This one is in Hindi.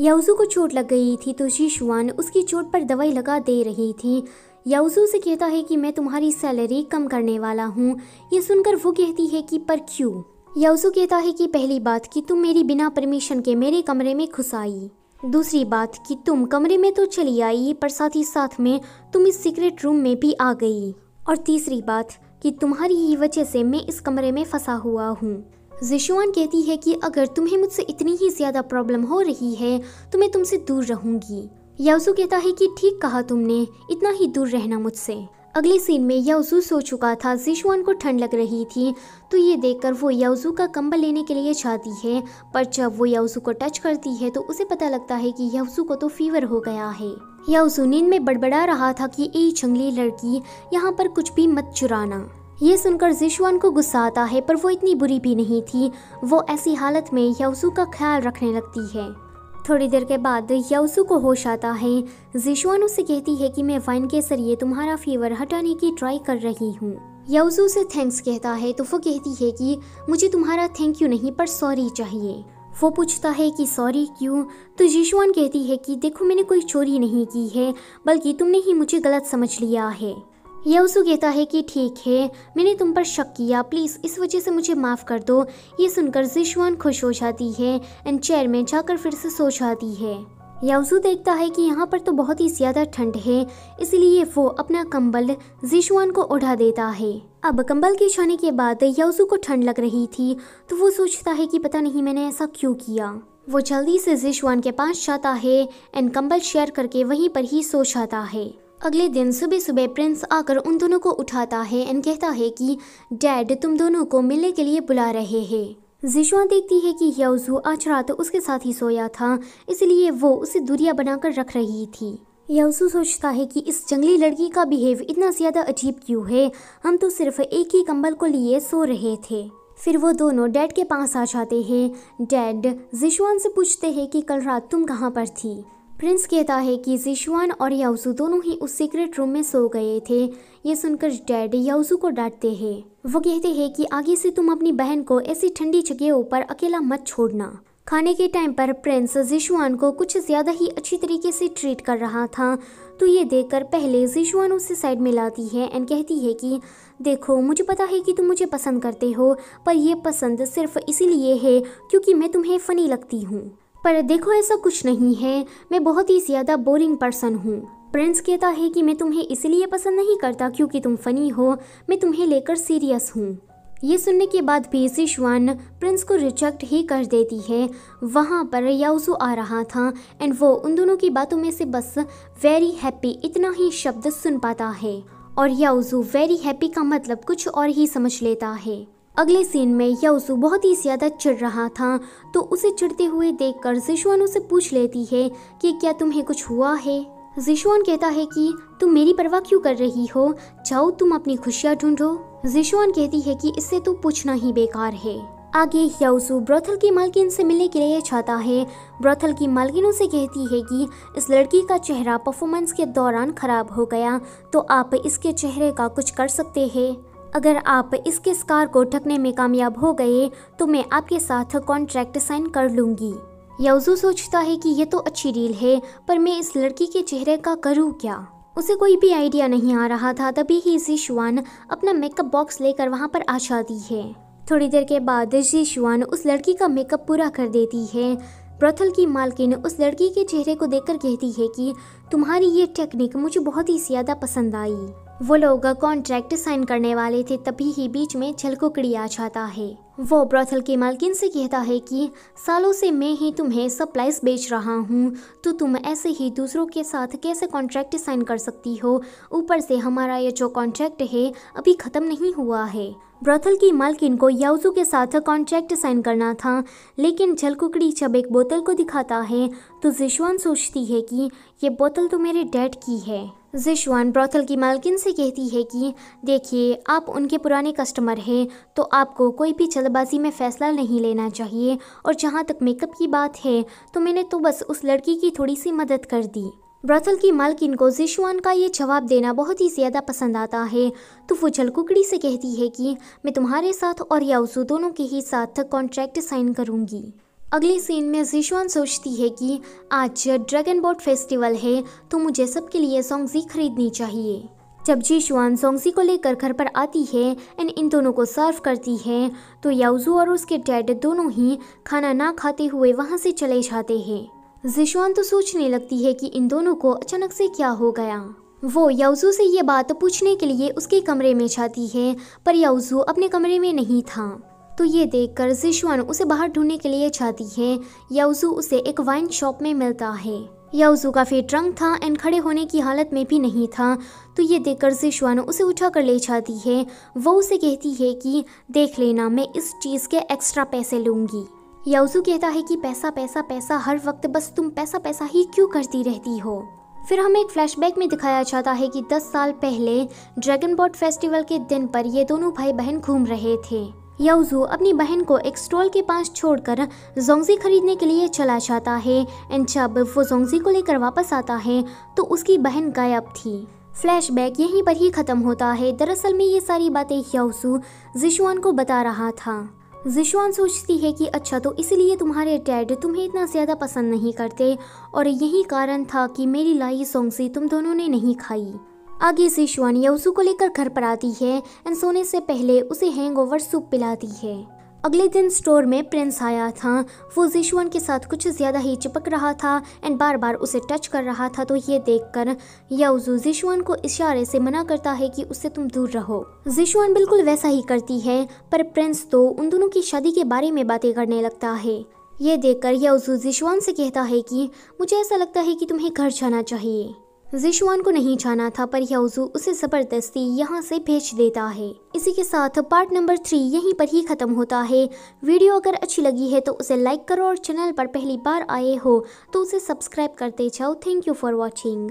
याओजू को चोट लग गई थी तो जीशुआन उसकी चोट पर दवाई लगा दे रही थी। याओजू से कहता है कि मैं तुम्हारी सैलरी कम करने वाला हूँ। ये सुनकर वो कहती है कि पर क्यों? याओजू कहता है कि पहली बात कि तुम मेरी बिना परमिशन के मेरे कमरे में घुस आई। दूसरी बात कि तुम कमरे में तो चली आई पर साथ ही साथ में तुम इस सीक्रेट रूम में भी आ गई। और तीसरी बात कि तुम्हारी ही वजह से मैं इस कमरे में फंसा हुआ हूँ। जीशुआन कहती है कि अगर तुम्हें मुझसे इतनी ही ज्यादा प्रॉब्लम हो रही है तो मैं तुमसे दूर रहूंगी। याओजू कहता है कि ठीक कहा तुमने, इतना ही दूर रहना मुझसे। अगले सीन में याओजू सो चुका था। जीशुआन को ठंड लग रही थी तो ये देखकर वो याओजू का कंबल लेने के लिए जाती है, पर जब वो याओजू को टच करती है तो उसे पता लगता है कि याओजू को तो फीवर हो गया है। याओजू नींद में बड़बड़ा रहा था कि ए जंगली लड़की, यहाँ पर कुछ भी मत चुराना। ये सुनकर जीशुआन को गुस्सा आता है पर वो इतनी बुरी भी नहीं थी। वो ऐसी हालत में याओजू का ख्याल रखने लगती है। थोड़ी देर के बाद याओजू को होश आता है। जीशुआन उससे कहती है कि मैं वाइन के जरिए तुम्हारा फीवर हटाने की ट्राई कर रही हूँ। याओजू उसे थैंक्स कहता है तो वो कहती है कि मुझे तुम्हारा थैंक यू नहीं पर सॉरी चाहिए। वो पूछता है कि सॉरी क्यों? तो जीशुआन कहती है कि देखो मैंने कोई चोरी नहीं की है, बल्कि तुमने ही मुझे गलत समझ लिया है। याओजू कहता है कि ठीक है, मैंने तुम पर शक किया, प्लीज़ इस वजह से मुझे माफ़ कर दो। ये सुनकर जीशुआन खुश हो जाती है एंड चेयर में जाकर फिर से सो जाती है। याओजू देखता है कि यहाँ पर तो बहुत ही ज़्यादा ठंड है, इसलिए वो अपना कंबल जीशुआन को उड़ा देता है। अब कंबल के छाने के बाद याओजू को ठंड लग रही थी तो वो सोचता है कि पता नहीं मैंने ऐसा क्यों किया। वो जल्दी से जीशुआन के पास जाता है एंड कंबल शेयर करके वहीं पर ही सो जाता है। अगले दिन सुबह सुबह प्रिंस आकर उन दोनों को उठाता है एंड कहता है कि डैड तुम दोनों को मिलने के लिए बुला रहे हैं। जीशुआन देखती है कि याओजू आज रात उसके साथ ही सोया था, इसलिए वो उसे दूरियां बनाकर रख रही थी। याओजू सोचता है कि इस जंगली लड़की का बिहेव इतना ज्यादा अजीब क्यों है, हम तो सिर्फ एक ही कंबल को लिए सो रहे थे। फिर वो दोनों डैड के पास आ जाते हैं। डैड जीशुआन से पूछते हैं कि कल रात तुम कहाँ पर थी? प्रिंस कहता है कि जीशुआन और याओजू दोनों ही उस सीक्रेट रूम में सो गए थे। ये सुनकर डैड याओजू को डांटते हैं। वो कहते हैं कि आगे से तुम अपनी बहन को ऐसी ठंडी जगहों पर अकेला मत छोड़ना। खाने के टाइम पर प्रिंस जीशुआन को कुछ ज्यादा ही अच्छी तरीके से ट्रीट कर रहा था तो ये देखकर पहले जीशुआन उसे साइड में लाती है एंड कहती है कि देखो मुझे पता है कि तुम मुझे पसंद करते हो, पर यह पसंद सिर्फ इसीलिए है क्योंकि मैं तुम्हें फनी लगती हूँ। पर देखो ऐसा कुछ नहीं है, मैं बहुत ही ज्यादा बोरिंग पर्सन हूँ। प्रिंस कहता है कि मैं तुम्हें इसलिए पसंद नहीं करता क्योंकि तुम फनी हो, मैं तुम्हें लेकर सीरियस हूँ। ये सुनने के बाद भी जीशुआन प्रिंस को रिजेक्ट ही कर देती है। वहाँ पर याओजू आ रहा था एंड वो उन दोनों की बातों में से बस वेरी हैप्पी इतना ही शब्द सुन पाता है और याओजू वेरी हैप्पी का मतलब कुछ और ही समझ लेता है। अगले सीन में याओजू बहुत ही ज्यादा चिढ़ रहा था तो उसे चिढ़ते हुए देखकर जीशुआन उसे पूछ लेती है कि क्या तुम्हें कुछ हुआ है? जीशुआन कहता है कि तुम मेरी परवाह क्यों कर रही हो, जाओ तुम अपनी खुशियाँ ढूंढो। जीशुआन कहती है कि इससे तो पूछना ही बेकार है। आगे याओजू ब्रोथल की मालकिन से मिलने के लिए चाहता है। ब्रोथल की मालकिन उसे कहती है कि इस लड़की का चेहरा परफॉर्मेंस के दौरान खराब हो गया तो आप इसके चेहरे का कुछ कर सकते हैं। अगर आप इसके स्कार को ढकने में कामयाब हो गए तो मैं आपके साथ कॉन्ट्रैक्ट साइन कर लूंगी। याओजू सोचता है कि ये तो अच्छी डील है, पर मैं इस लड़की के चेहरे का करूँ क्या? उसे कोई भी आइडिया नहीं आ रहा था। तभी ही जीशुआन अपना मेकअप बॉक्स लेकर वहाँ पर आ जाती है। थोड़ी देर के बाद जीशुआन उस लड़की का मेकअप पूरा कर देती है। ब्रोथल की मालकिन उस लड़की के चेहरे को देखकर कहती है कि तुम्हारी ये टेक्निक मुझे बहुत ही ज्यादा पसंद आई। वो लोग कॉन्ट्रैक्ट साइन करने वाले थे, तभी ही बीच में छलकुकड़ी आ जाता है। वो ब्रोथल की मालकिन से कहता है कि सालों से मैं ही तुम्हें सप्लाईज बेच रहा हूँ, तो तुम ऐसे ही दूसरों के साथ कैसे कॉन्ट्रैक्ट साइन कर सकती हो? ऊपर से हमारा ये जो कॉन्ट्रैक्ट है अभी ख़त्म नहीं हुआ है। ब्रोथल की मालकिन को याओजू के साथ कॉन्ट्रैक्ट साइन करना था, लेकिन छलकुकड़ी जब एक बोतल को दिखाता है तो जीशुआन सोचती है कि ये बोतल तो मेरे डैड की है। जीशुआन ब्रोथल की मालकिन से कहती है कि देखिए आप उनके पुराने कस्टमर हैं तो आपको कोई भी जल्दबाजी में फ़ैसला नहीं लेना चाहिए, और जहाँ तक मेकअप की बात है तो मैंने तो बस उस लड़की की थोड़ी सी मदद कर दी। ब्रोथल की मालकिन को जीशुआन का ये जवाब देना बहुत ही ज़्यादा पसंद आता है तो वो छलकुकड़ी से कहती है कि मैं तुम्हारे साथ और याओजू दोनों के ही साथ कॉन्ट्रैक्ट साइन करूँगी। अगले सीन में जिशुआन सोचती है कि आज ड्रैगन बोट फेस्टिवल है तो मुझे सबके लिए सोंगजी खरीदनी चाहिए। जब जिशुआन सोंगजी को लेकर घर पर आती है एंड इन दोनों को सर्व करती है तो याओजू और उसके डैड दोनों ही खाना ना खाते हुए वहां से चले जाते हैं। जिशुआन तो सोचने लगती है कि इन दोनों को अचानक से क्या हो गया। वो याओजू से ये बात पूछने के लिए उसके कमरे में जाती है पर याओजू अपने कमरे में नहीं था। तो ये देखकर जिशुआन उसे बाहर ढूंढने के लिए जाती है। याओजू उसे एक वाइन शॉप में मिलता है। याओजू काफी ड्रंक था एंड खड़े होने की हालत में भी नहीं था। तो ये देखकर जिशुआन उसे उठा कर ले जाती है। वो उसे कहती है कि देख लेना, मैं इस चीज के एक्स्ट्रा पैसे लूंगी। याओजू कहता है कि पैसा पैसा पैसा, हर वक्त बस तुम पैसा पैसा ही क्यों करती रहती हो। फिर हमें एक फ्लैशबैक में दिखाया जाता है कि 10 साल पहले ड्रैगन बोट फेस्टिवल के दिन पर ये दोनों भाई बहन घूम रहे थे। याओजू अपनी बहन को एक स्टॉल के पास छोड़कर जोंगजी खरीदने के लिए चला जाता है एंड जब वो जोंगजी को लेकर वापस आता है तो उसकी बहन गायब थी। फ्लैशबैक यहीं पर ही खत्म होता है। दरअसल में ये सारी बातें याओजू जिशुआन को बता रहा था। जिशुआन सोचती है कि अच्छा, तो इसीलिए तुम्हारे डैड तुम्हें इतना ज़्यादा पसंद नहीं करते और यही कारण था कि मेरी लाई सोंगजी तुम दोनों ने नहीं खाई। आगे जिशुआन याओजू को लेकर घर पर आती है एंड सोने से पहले उसे हैंगओवर सूप पिलाती है। अगले दिन स्टोर में प्रिंस आया था। वो जिशुआन के साथ कुछ ज़्यादा ही चिपक रहा था एंड बार बार उसे टच कर रहा था। तो ये देखकर याओजू जिशुआन को इशारे से मना करता है कि उससे तुम दूर रहो। जिशुआन बिल्कुल वैसा ही करती है पर प्रिंस तो उन दोनों की शादी के बारे में बातें करने लगता है। ये देखकर याओजू जिशुआन से कहता है कि मुझे ऐसा लगता है कि तुम्हें घर जाना चाहिए। जिशुआन को नहीं जाना था पर याओजू उसे जबरदस्ती यहाँ से भेज देता है। इसी के साथ पार्ट नंबर 3 यहीं पर ही खत्म होता है। वीडियो अगर अच्छी लगी है तो उसे लाइक करो और चैनल पर पहली बार आए हो तो उसे सब्सक्राइब करते जाओ। Thank you for watching.